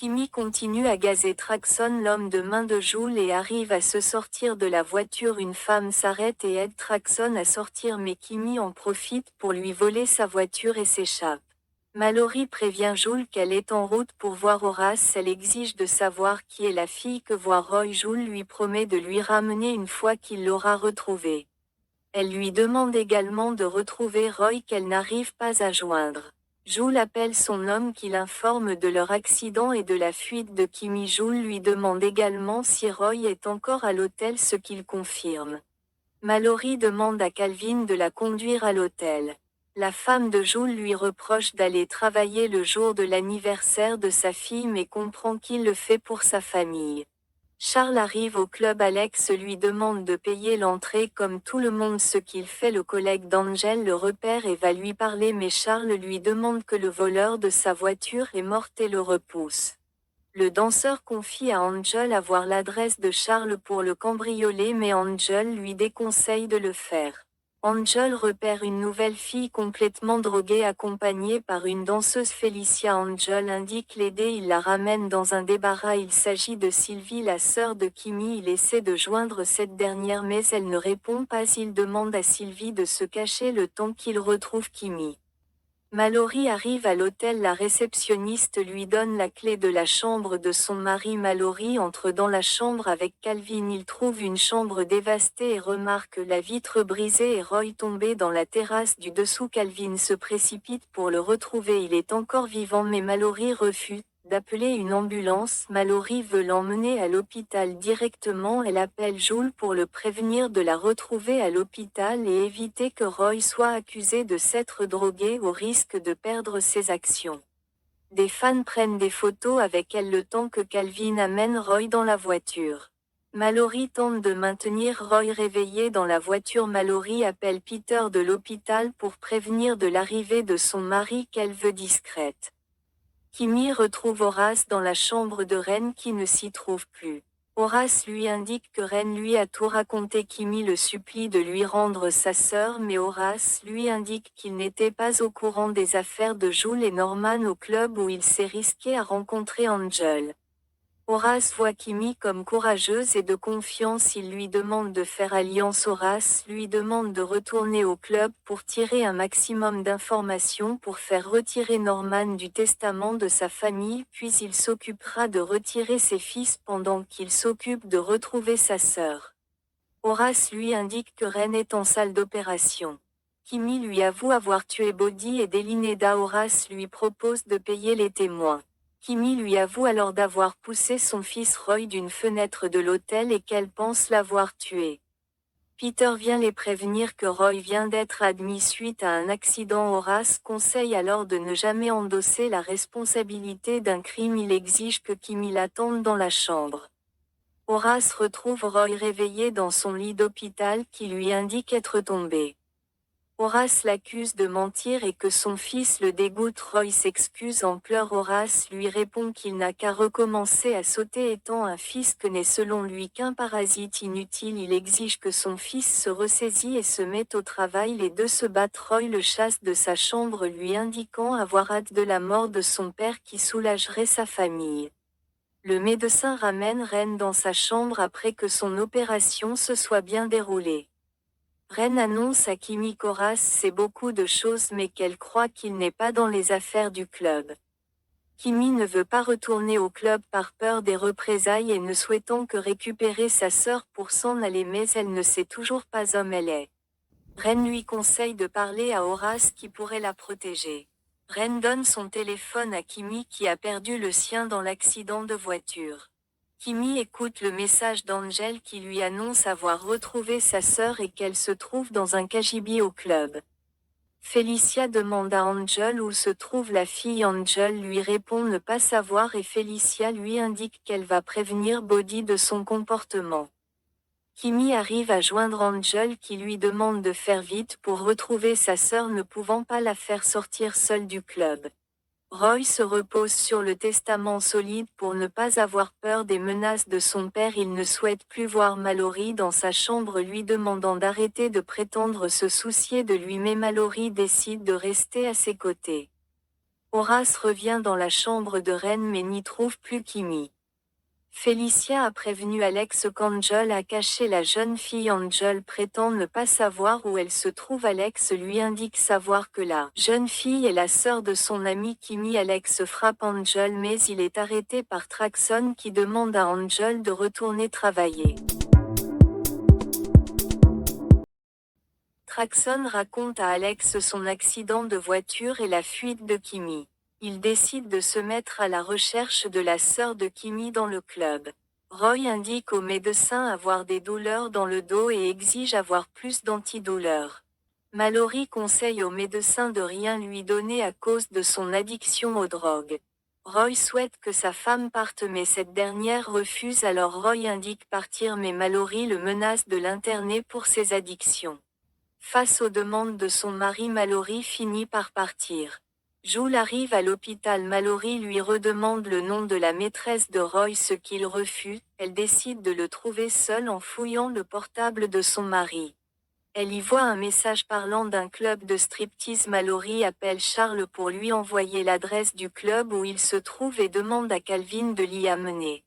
Kimi continue à gazer Traxon, l'homme de main de Jules, et arrive à se sortir de la voiture. Une femme s'arrête et aide Traxon à sortir, mais Kimi en profite pour lui voler sa voiture et s'échappe. Mallory prévient Jules qu'elle est en route pour voir Horace. Elle exige de savoir qui est la fille que voit Roy. Jules lui promet de lui ramener une fois qu'il l'aura retrouvée. Elle lui demande également de retrouver Roy qu'elle n'arrive pas à joindre. Jules appelle son homme qui l'informe de leur accident et de la fuite de Kimi. Jules lui demande également si Roy est encore à l'hôtel, ce qu'il confirme. Mallory demande à Calvin de la conduire à l'hôtel. La femme de Jules lui reproche d'aller travailler le jour de l'anniversaire de sa fille, mais comprend qu'il le fait pour sa famille. Charles arrive au club. Alex lui demande de payer l'entrée comme tout le monde, ce qu'il fait. Le collègue d'Angel le repère et va lui parler, mais Charles lui demande que le voleur de sa voiture est mort et le repousse. Le danseur confie à Angel avoir l'adresse de Charles pour le cambrioler, mais Angel lui déconseille de le faire. Angel repère une nouvelle fille complètement droguée accompagnée par une danseuse. Felicia. Angel indique l'aider, il la ramène dans un débarras. Il s'agit de Sylvie, la sœur de Kimi. Il essaie de joindre cette dernière, mais elle ne répond pas. Il demande à Sylvie de se cacher le temps qu'il retrouve Kimi. Mallory arrive à l'hôtel. La réceptionniste lui donne la clé de la chambre de son mari. Mallory entre dans la chambre avec Calvin. Il trouve une chambre dévastée et remarque la vitre brisée et Roy tombé dans la terrasse du dessous. Calvin se précipite pour le retrouver. Il est encore vivant, mais Mallory refuse d'appeler une ambulance. Mallory veut l'emmener à l'hôpital directement. Elle appelle Jules pour le prévenir de la retrouver à l'hôpital et éviter que Roy soit accusé de s'être drogué au risque de perdre ses actions. Des fans prennent des photos avec elle le temps que Calvin amène Roy dans la voiture. Mallory tente de maintenir Roy réveillé dans la voiture. Mallory appelle Peter de l'hôpital pour prévenir de l'arrivée de son mari qu'elle veut discrète. Kimi retrouve Horace dans la chambre de Ren qui ne s'y trouve plus. Horace lui indique que Ren lui a tout raconté. Kimi le supplie de lui rendre sa sœur, mais Horace lui indique qu'il n'était pas au courant des affaires de Jules et Norman au club où il s'est risqué à rencontrer Angel. Horace voit Kimi comme courageuse et de confiance. Il lui demande de faire alliance. Horace lui demande de retourner au club pour tirer un maximum d'informations pour faire retirer Norman du testament de sa famille, puis il s'occupera de retirer ses fils pendant qu'il s'occupe de retrouver sa sœur. Horace lui indique que Ren est en salle d'opération. Kimi lui avoue avoir tué Bodhi et Delineda. Horace lui propose de payer les témoins. Kimi lui avoue alors d'avoir poussé son fils Roy d'une fenêtre de l'hôtel et qu'elle pense l'avoir tué. Peter vient les prévenir que Roy vient d'être admis suite à un accident. Horace conseille alors de ne jamais endosser la responsabilité d'un crime. Il exige que Kimi l'attende dans la chambre. Horace retrouve Roy réveillé dans son lit d'hôpital qui lui indique être tombé. Horace l'accuse de mentir et que son fils le dégoûte. Roy s'excuse en pleurs. Horace lui répond qu'il n'a qu'à recommencer à sauter, étant un fils que n'est selon lui qu'un parasite inutile. Il exige que son fils se ressaisit et se mette au travail. Les deux se battent. Roy le chasse de sa chambre, lui indiquant avoir hâte de la mort de son père qui soulagerait sa famille. Le médecin ramène Ren dans sa chambre après que son opération se soit bien déroulée. Ren annonce à Kimi qu'Horace sait beaucoup de choses mais qu'elle croit qu'il n'est pas dans les affaires du club. Kimi ne veut pas retourner au club par peur des représailles et ne souhaitant que récupérer sa sœur pour s'en aller, mais elle ne sait toujours pas homme elle est. Ren lui conseille de parler à Horace qui pourrait la protéger. Ren donne son téléphone à Kimi qui a perdu le sien dans l'accident de voiture. Kimi écoute le message d'Angel qui lui annonce avoir retrouvé sa sœur et qu'elle se trouve dans un cagibi au club. Felicia demande à Angel où se trouve la fille. Angel lui répond ne pas savoir et Felicia lui indique qu'elle va prévenir Bodhi de son comportement. Kimi arrive à joindre Angel qui lui demande de faire vite pour retrouver sa sœur, ne pouvant pas la faire sortir seule du club. Roy se repose sur le testament solide pour ne pas avoir peur des menaces de son père. Il ne souhaite plus voir Mallory dans sa chambre, lui demandant d'arrêter de prétendre se soucier de lui, mais Mallory décide de rester à ses côtés. Horace revient dans la chambre de Ren mais n'y trouve plus Kimi. Felicia a prévenu Alex qu'Angel a caché la jeune fille. Angel prétend ne pas savoir où elle se trouve. Alex lui indique savoir que la jeune fille est la sœur de son ami Kimi. Alex frappe Angel mais il est arrêté par Traxon qui demande à Angel de retourner travailler. Traxon raconte à Alex son accident de voiture et la fuite de Kimi. Il décide de se mettre à la recherche de la sœur de Kimi dans le club. Roy indique au médecin avoir des douleurs dans le dos et exige avoir plus d'antidouleurs. Mallory conseille au médecin de rien lui donner à cause de son addiction aux drogues. Roy souhaite que sa femme parte mais cette dernière refuse, alors Roy indique partir mais Mallory le menace de l'interner pour ses addictions. Face aux demandes de son mari, Mallory finit par partir. Jules arrive à l'hôpital. Mallory lui redemande le nom de la maîtresse de Roy, ce qu'il refuse. Elle décide de le trouver seul en fouillant le portable de son mari. Elle y voit un message parlant d'un club de striptease. Mallory appelle Charles pour lui envoyer l'adresse du club où il se trouve et demande à Calvin de l'y amener.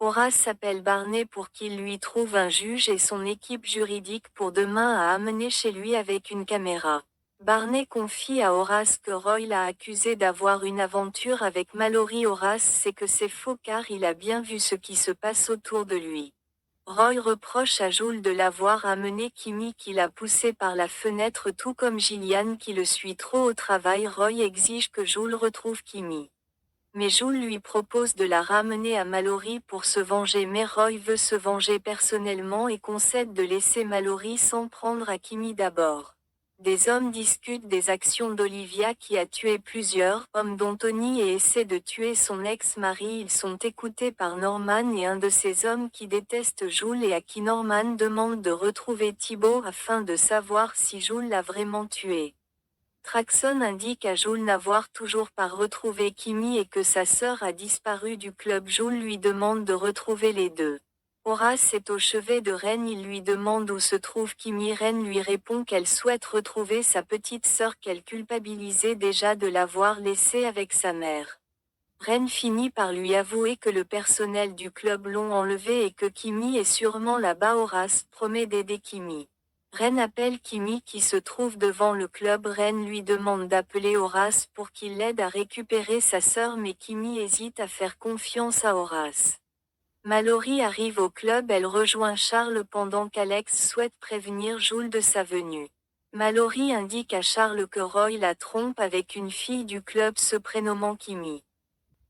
Horace appelle Barney pour qu'il lui trouve un juge et son équipe juridique pour demain à amener chez lui avec une caméra. Barney confie à Horace que Roy l'a accusé d'avoir une aventure avec Mallory. Horace sait que c'est faux car il a bien vu ce qui se passe autour de lui. Roy reproche à Jules de l'avoir amené Kimi qui l'a poussé par la fenêtre tout comme Gillian qui le suit trop au travail. Roy exige que Jules retrouve Kimi. Mais Jules lui propose de la ramener à Mallory pour se venger mais Roy veut se venger personnellement et concède de laisser Mallory s'en prendre à Kimi d'abord. Des hommes discutent des actions d'Olivia qui a tué plusieurs hommes dont Tony et essaie de tuer son ex-mari. Ils sont écoutés par Norman et un de ces hommes qui déteste Jules et à qui Norman demande de retrouver Thibault afin de savoir si Jules l'a vraiment tué. Traxon indique à Jules n'avoir toujours pas retrouvé Kimi et que sa sœur a disparu du club. Jules lui demande de retrouver les deux. Horace est au chevet de Ren, il lui demande où se trouve Kimi. Ren lui répond qu'elle souhaite retrouver sa petite sœur qu'elle culpabilisait déjà de l'avoir laissée avec sa mère. Ren finit par lui avouer que le personnel du club l'ont enlevé et que Kimi est sûrement là-bas. Horace promet d'aider Kimi. Ren appelle Kimi qui se trouve devant le club. Ren lui demande d'appeler Horace pour qu'il l'aide à récupérer sa sœur mais Kimi hésite à faire confiance à Horace. Mallory arrive au club, elle rejoint Charles pendant qu'Alex souhaite prévenir Jules de sa venue. Mallory indique à Charles que Roy la trompe avec une fille du club se prénommant Kimi.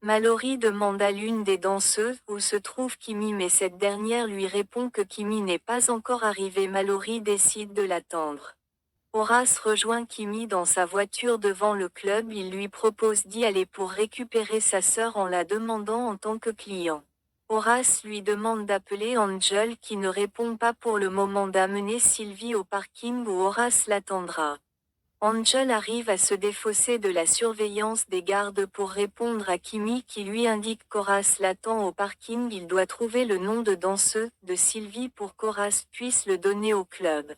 Mallory demande à l'une des danseuses où se trouve Kimi mais cette dernière lui répond que Kimi n'est pas encore arrivée. Mallory décide de l'attendre. Horace rejoint Kimi dans sa voiture devant le club, il lui propose d'y aller pour récupérer sa sœur en la demandant en tant que client. Horace lui demande d'appeler Angel qui ne répond pas pour le moment, d'amener Sylvie au parking où Horace l'attendra. Angel arrive à se défausser de la surveillance des gardes pour répondre à Kimi qui lui indique qu'Horace l'attend au parking. Il doit trouver le nom de danseuse de Sylvie pour qu'Horace puisse le donner au club.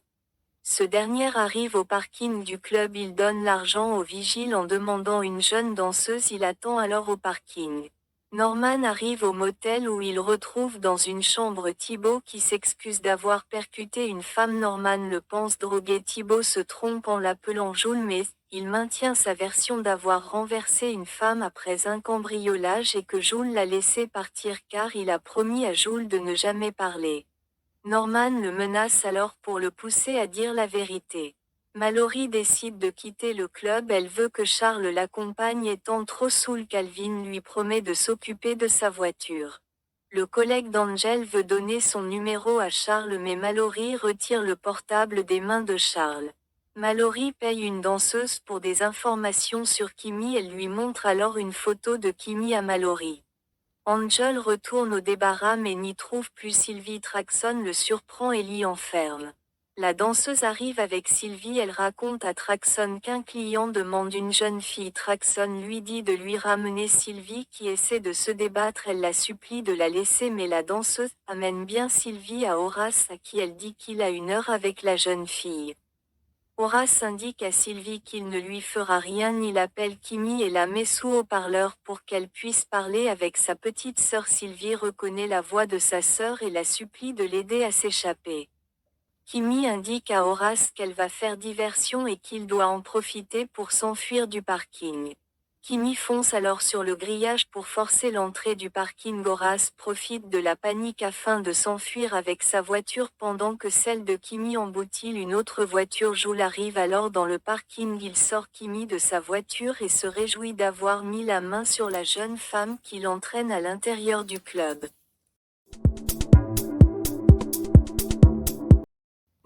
Ce dernier arrive au parking du club, il donne l'argent au vigile en demandant une jeune danseuse, il attend alors au parking. Norman arrive au motel où il retrouve dans une chambre Thibault qui s'excuse d'avoir percuté une femme. Norman le pense drogué. Thibault se trompe en l'appelant Jules mais il maintient sa version d'avoir renversé une femme après un cambriolage et que Jules l'a laissé partir car il a promis à Jules de ne jamais parler. Norman le menace alors pour le pousser à dire la vérité. Mallory décide de quitter le club, elle veut que Charles l'accompagne étant trop saoul. Calvin lui promet de s'occuper de sa voiture. Le collègue d'Angel veut donner son numéro à Charles mais Mallory retire le portable des mains de Charles. Mallory paye une danseuse pour des informations sur Kimi, elle lui montre alors une photo de Kimi à Mallory. Angel retourne au débarras mais n'y trouve plus Sylvie. Traxon le surprend et l'y enferme. La danseuse arrive avec Sylvie, elle raconte à Traxon qu'un client demande une jeune fille. Traxon lui dit de lui ramener Sylvie qui essaie de se débattre, elle la supplie de la laisser mais la danseuse amène bien Sylvie à Horace à qui elle dit qu'il a une heure avec la jeune fille. Horace indique à Sylvie qu'il ne lui fera rien. Il appelle Kimi et la met sous haut-parleur pour qu'elle puisse parler avec sa petite sœur. Sylvie reconnaît la voix de sa sœur et la supplie de l'aider à s'échapper. Kimi indique à Horace qu'elle va faire diversion et qu'il doit en profiter pour s'enfuir du parking. Kimi fonce alors sur le grillage pour forcer l'entrée du parking. Horace profite de la panique afin de s'enfuir avec sa voiture pendant que celle de Kimi emboutit une autre voiture. Jules arrive alors dans le parking. Il sort Kimi de sa voiture et se réjouit d'avoir mis la main sur la jeune femme qui l'entraîne à l'intérieur du club.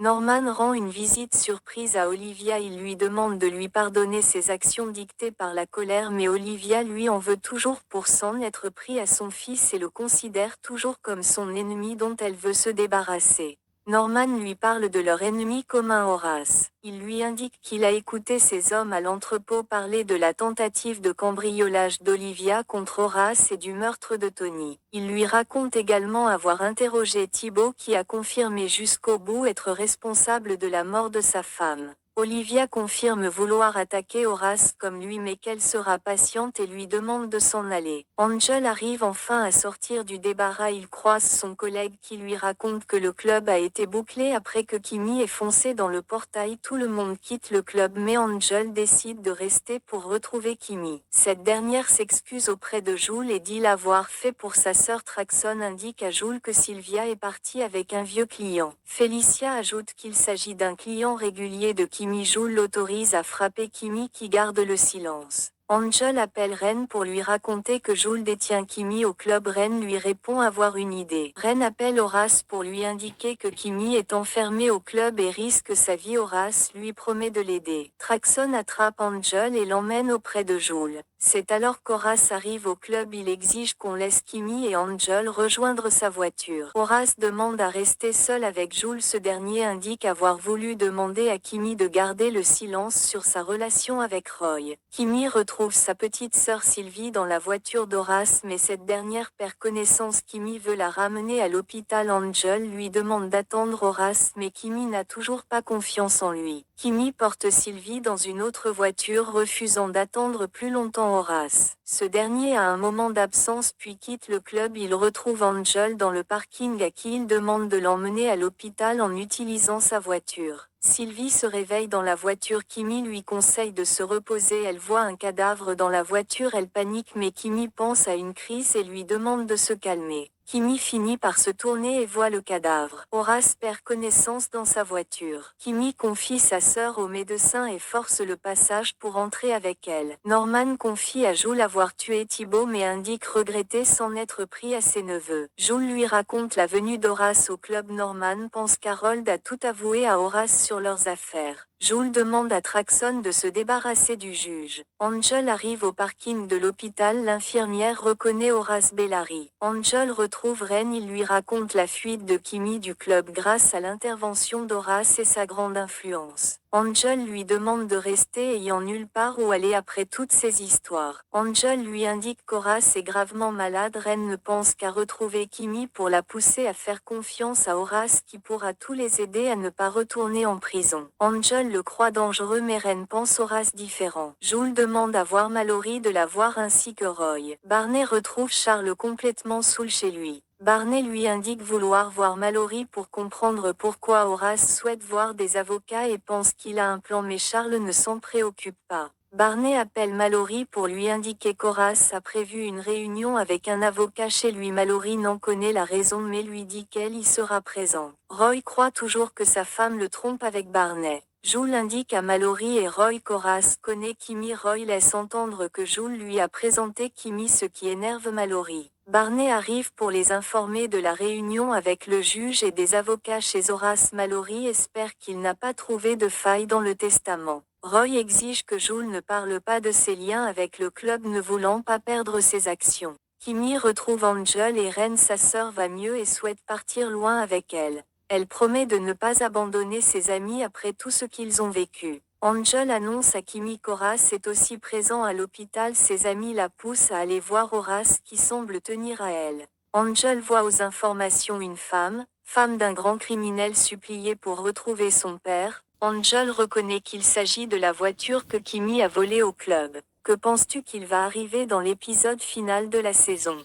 Norman rend une visite surprise à Olivia. Il lui demande de lui pardonner ses actions dictées par la colère, mais Olivia lui en veut toujours pour s'en être pris à son fils et le considère toujours comme son ennemi dont elle veut se débarrasser. Norman lui parle de leur ennemi commun Horace. Il lui indique qu'il a écouté ces hommes à l'entrepôt parler de la tentative de cambriolage d'Olivia contre Horace et du meurtre de Tony. Il lui raconte également avoir interrogé Thibault qui a confirmé jusqu'au bout être responsable de la mort de sa femme. Olivia confirme vouloir attaquer Horace comme lui mais qu'elle sera patiente et lui demande de s'en aller. Angel arrive enfin à sortir du débarras. Il croise son collègue qui lui raconte que le club a été bouclé après que Kimi ait foncé dans le portail. Tout le monde quitte le club mais Angel décide de rester pour retrouver Kimi. Cette dernière s'excuse auprès de Jules et dit l'avoir fait pour sa sœur. Traxon indique à Jules que Sylvia est partie avec un vieux client. Felicia ajoute qu'il s'agit d'un client régulier de Kimi. Jules l'autorise à frapper Kimi qui garde le silence. Angel appelle Ren pour lui raconter que Jules détient Kimi au club. Ren lui répond avoir une idée. Ren appelle Horace pour lui indiquer que Kimi est enfermé au club et risque sa vie. Horace lui promet de l'aider. Traxon attrape Angel et l'emmène auprès de Jules. C'est alors qu'Horace arrive au club. Il exige qu'on laisse Kimi et Angel rejoindre sa voiture. Horace demande à rester seul avec Jules. Ce dernier indique avoir voulu demander à Kimi de garder le silence sur sa relation avec Roy. Kimi retrouve sa petite sœur Sylvie dans la voiture d'Horace mais cette dernière perd connaissance. Kimi veut la ramener à l'hôpital. Angel lui demande d'attendre Horace mais Kimi n'a toujours pas confiance en lui. Kimi porte Sylvie dans une autre voiture refusant d'attendre plus longtemps Horace. Ce dernier a un moment d'absence puis quitte le club. Il retrouve Angel dans le parking à qui il demande de l'emmener à l'hôpital en utilisant sa voiture. Sylvie se réveille dans la voiture. Kimi lui conseille de se reposer. Elle voit un cadavre dans la voiture. Elle panique mais Kimi pense à une crise et lui demande de se calmer. Kimi finit par se tourner et voit le cadavre. Horace perd connaissance dans sa voiture. Kimi confie sa sœur au médecin et force le passage pour entrer avec elle. Norman confie à Jules avoir tué Thibault mais indique regretter s'en être pris à ses neveux. Jules lui raconte la venue d'Horace au club. Norman pense qu'Harold a tout avoué à Horace sur leurs affaires. Jules demande à Traxon de se débarrasser du juge. Angel arrive au parking de l'hôpital. L'infirmière reconnaît Horace Bellary. Angel retrouve Ren. Il lui raconte la fuite de Kimi du club grâce à l'intervention d'Horace et sa grande influence. Angel lui demande de rester ayant nulle part où aller après toutes ces histoires. Angel lui indique qu'Horace est gravement malade. Ren ne pense qu'à retrouver Kimi pour la pousser à faire confiance à Horace qui pourra tous les aider à ne pas retourner en prison. Angel le croit dangereux mais Ren pense Horace différent. Jules demande à voir Mallory de la voir ainsi que Roy. Barney retrouve Charles complètement saoul chez lui. Barney lui indique vouloir voir Mallory pour comprendre pourquoi Horace souhaite voir des avocats et pense qu'il a un plan mais Charles ne s'en préoccupe pas. Barney appelle Mallory pour lui indiquer qu'Horace a prévu une réunion avec un avocat chez lui. Mallory n'en connaît la raison mais lui dit qu'elle y sera présente. Roy croit toujours que sa femme le trompe avec Barney. Jules indique à Mallory et Roy qu'Horace connaît Kimi. Roy laisse entendre que Jules lui a présenté Kimi, ce qui énerve Mallory. Barney arrive pour les informer de la réunion avec le juge et des avocats chez Horace. Mallory espère qu'il n'a pas trouvé de faille dans le testament. Roy exige que Jules ne parle pas de ses liens avec le club ne voulant pas perdre ses actions. Kimi retrouve Angel et Ren. Sa sœur va mieux et souhaite partir loin avec elle. Elle promet de ne pas abandonner ses amis après tout ce qu'ils ont vécu. Angel annonce à Kimi qu'Horace est aussi présent à l'hôpital. Ses amis la poussent à aller voir Horace qui semble tenir à elle. Angel voit aux informations une femme d'un grand criminel supplié pour retrouver son père. Angel reconnaît qu'il s'agit de la voiture que Kimi a volée au club. Que penses-tu qu'il va arriver dans l'épisode final de la saison?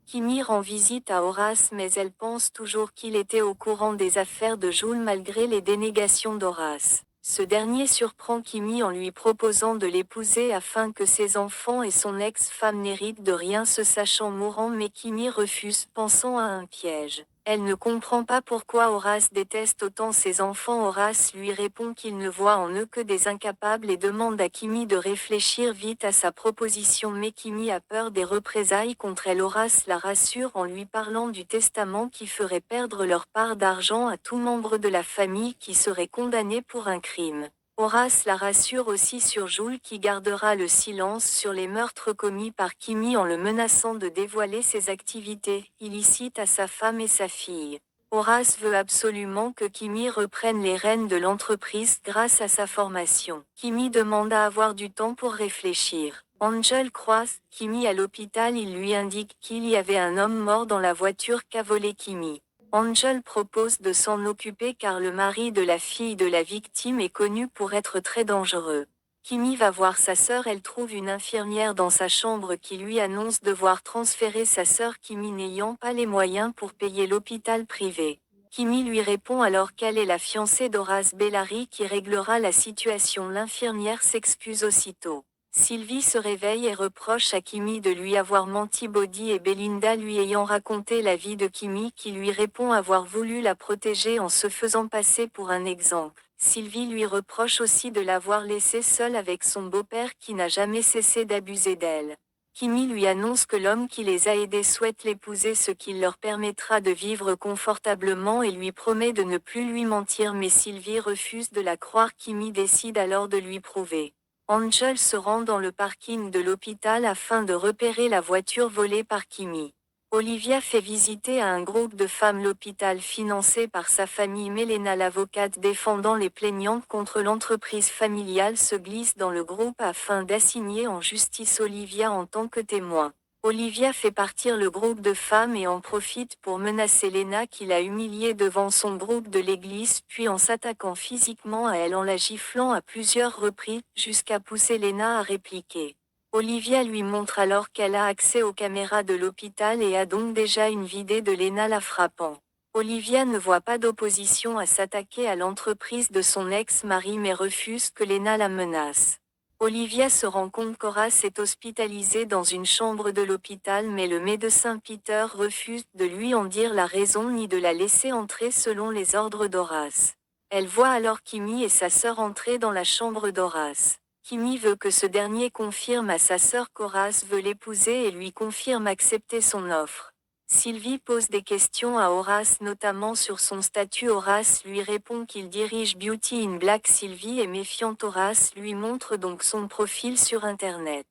Kimi rend visite à Horace mais elle pense toujours qu'il était au courant des affaires de Jules malgré les dénégations d'Horace. Ce dernier surprend Kimi en lui proposant de l'épouser afin que ses enfants et son ex-femme n'héritent de rien se sachant mourant mais Kimi refuse pensant à un piège. Elle ne comprend pas pourquoi Horace déteste autant ses enfants. Horace lui répond qu'il ne voit en eux que des incapables et demande à Kimi de réfléchir vite à sa proposition mais Kimi a peur des représailles contre elle. Horace la rassure en lui parlant du testament qui ferait perdre leur part d'argent à tout membre de la famille qui serait condamné pour un crime. Horace la rassure aussi sur Jules qui gardera le silence sur les meurtres commis par Kimi en le menaçant de dévoiler ses activités illicites à sa femme et sa fille. Horace veut absolument que Kimi reprenne les rênes de l'entreprise grâce à sa formation. Kimi demande à avoir du temps pour réfléchir. Angel croise Kimi à l'hôpital. Il lui indique qu'il y avait un homme mort dans la voiture qu'a volé Kimi. Angel propose de s'en occuper car le mari de la fille de la victime est connu pour être très dangereux. Kimi va voir sa sœur. Elle trouve une infirmière dans sa chambre qui lui annonce devoir transférer sa sœur Kimi n'ayant pas les moyens pour payer l'hôpital privé. Kimi lui répond alors qu'elle est la fiancée d'Horace Bellary qui réglera la situation. L'infirmière s'excuse aussitôt. Sylvie se réveille et reproche à Kimi de lui avoir menti. Body et Belinda lui ayant raconté la vie de Kimi qui lui répond avoir voulu la protéger en se faisant passer pour un exemple. Sylvie lui reproche aussi de l'avoir laissée seule avec son beau-père qui n'a jamais cessé d'abuser d'elle. Kimi lui annonce que l'homme qui les a aidés souhaite l'épouser, ce qui leur permettra de vivre confortablement et lui promet de ne plus lui mentir mais Sylvie refuse de la croire. Kimi décide alors de lui prouver. Angel se rend dans le parking de l'hôpital afin de repérer la voiture volée par Kimi. Olivia fait visiter à un groupe de femmes l'hôpital financé par sa famille. Melena, l'avocate défendant les plaignantes contre l'entreprise familiale, se glisse dans le groupe afin d'assigner en justice Olivia en tant que témoin. Olivia fait partir le groupe de femmes et en profite pour menacer Lena qui l'a humiliée devant son groupe de l'église puis en s'attaquant physiquement à elle en la giflant à plusieurs reprises jusqu'à pousser Lena à répliquer. Olivia lui montre alors qu'elle a accès aux caméras de l'hôpital et a donc déjà une vidéo de Lena la frappant. Olivia ne voit pas d'opposition à s'attaquer à l'entreprise de son ex-mari mais refuse que Lena la menace. Olivia se rend compte qu'Horace est hospitalisé dans une chambre de l'hôpital mais le médecin Peter refuse de lui en dire la raison ni de la laisser entrer selon les ordres d'Horace. Elle voit alors Kimi et sa sœur entrer dans la chambre d'Horace. Kimi veut que ce dernier confirme à sa sœur qu'Horace veut l'épouser et lui confirme accepter son offre. Sylvie pose des questions à Horace notamment sur son statut. Horace lui répond qu'il dirige Beauty in Black. Sylvie est méfiante. Horace lui montre donc son profil sur internet.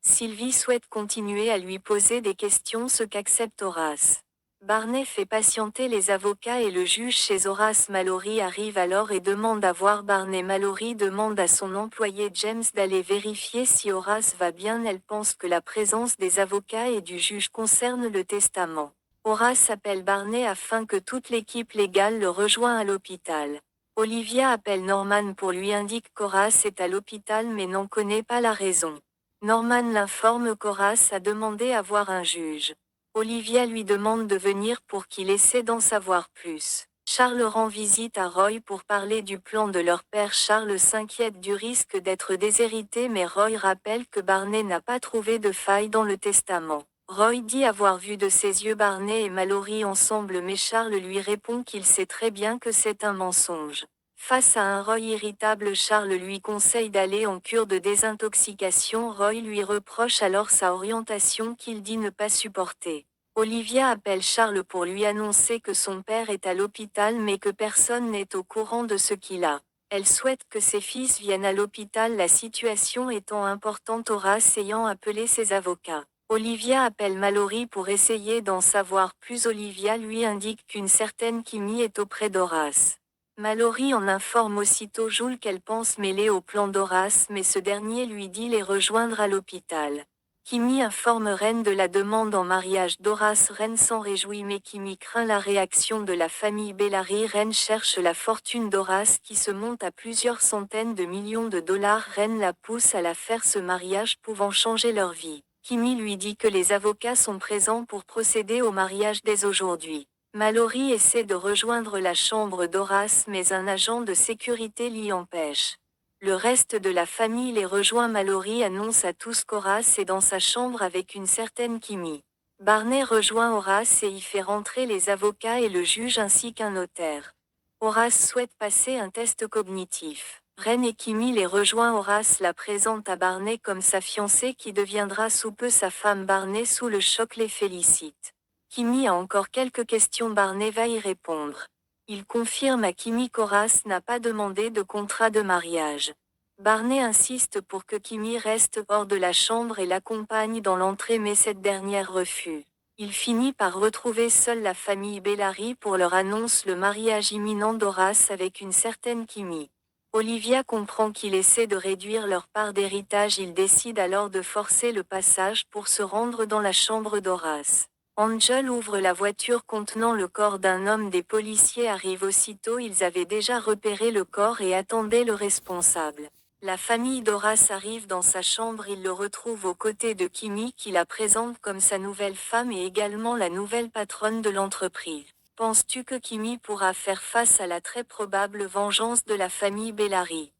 Sylvie souhaite continuer à lui poser des questions, ce qu'accepte Horace. Barney fait patienter les avocats et le juge chez Horace. Mallory arrive alors et demande à voir Barney. Mallory demande à son employé James d'aller vérifier si Horace va bien. Elle pense que la présence des avocats et du juge concerne le testament. Horace appelle Barney afin que toute l'équipe légale le rejoigne à l'hôpital. Olivia appelle Norman pour lui indiquer qu'Horace est à l'hôpital mais n'en connaît pas la raison. Norman l'informe qu'Horace a demandé à voir un juge. Olivia lui demande de venir pour qu'il essaie d'en savoir plus. Charles rend visite à Roy pour parler du plan de leur père. Charles s'inquiète du risque d'être déshérité mais Roy rappelle que Barney n'a pas trouvé de faille dans le testament. Roy dit avoir vu de ses yeux Barney et Mallory ensemble mais Charles lui répond qu'il sait très bien que c'est un mensonge. Face à un Roy irritable, Charles lui conseille d'aller en cure de désintoxication. Roy lui reproche alors sa orientation qu'il dit ne pas supporter. Olivia appelle Charles pour lui annoncer que son père est à l'hôpital mais que personne n'est au courant de ce qu'il a. Elle souhaite que ses fils viennent à l'hôpital, la situation étant importante. Horace ayant appelé ses avocats. Olivia appelle Mallory pour essayer d'en savoir plus. Olivia lui indique qu'une certaine Kimi est auprès d'Horace. Mallory en informe aussitôt Jules qu'elle pense mêler au plan d'Horace mais ce dernier lui dit les rejoindre à l'hôpital. Kimi informe Ren de la demande en mariage d'Horace. Ren s'en réjouit mais Kimi craint la réaction de la famille Bellary. Ren cherche la fortune d'Horace qui se monte à plusieurs centaines de millions de dollars. Ren la pousse à la faire, ce mariage pouvant changer leur vie. Kimi lui dit que les avocats sont présents pour procéder au mariage dès aujourd'hui. Mallory essaie de rejoindre la chambre d'Horace mais un agent de sécurité l'y empêche. Le reste de la famille les rejoint. Mallory annonce à tous qu'Horace est dans sa chambre avec une certaine Kimi. Barney rejoint Horace et y fait rentrer les avocats et le juge ainsi qu'un notaire. Horace souhaite passer un test cognitif. Ren et Kimi les rejoint. Horace la présente à Barney comme sa fiancée qui deviendra sous peu sa femme. Barney sous le choc les félicite. Kimi a encore quelques questions. Barney va y répondre. Il confirme à Kimi qu'Horace n'a pas demandé de contrat de mariage. Barney insiste pour que Kimi reste hors de la chambre et l'accompagne dans l'entrée mais cette dernière refuse. Il finit par retrouver seule la famille Bellary pour leur annonce le mariage imminent d'Horace avec une certaine Kimi. Olivia comprend qu'il essaie de réduire leur part d'héritage. Il décide alors de forcer le passage pour se rendre dans la chambre d'Horace. Angel ouvre la voiture contenant le corps d'un homme. Des policiers arrivent aussitôt. Ils avaient déjà repéré le corps et attendaient le responsable. La famille d'Horace arrive dans sa chambre. Ils le retrouvent aux côtés de Kimi qui la présente comme sa nouvelle femme et également la nouvelle patronne de l'entreprise. Penses-tu que Kimi pourra faire face à la très probable vengeance de la famille Bellary?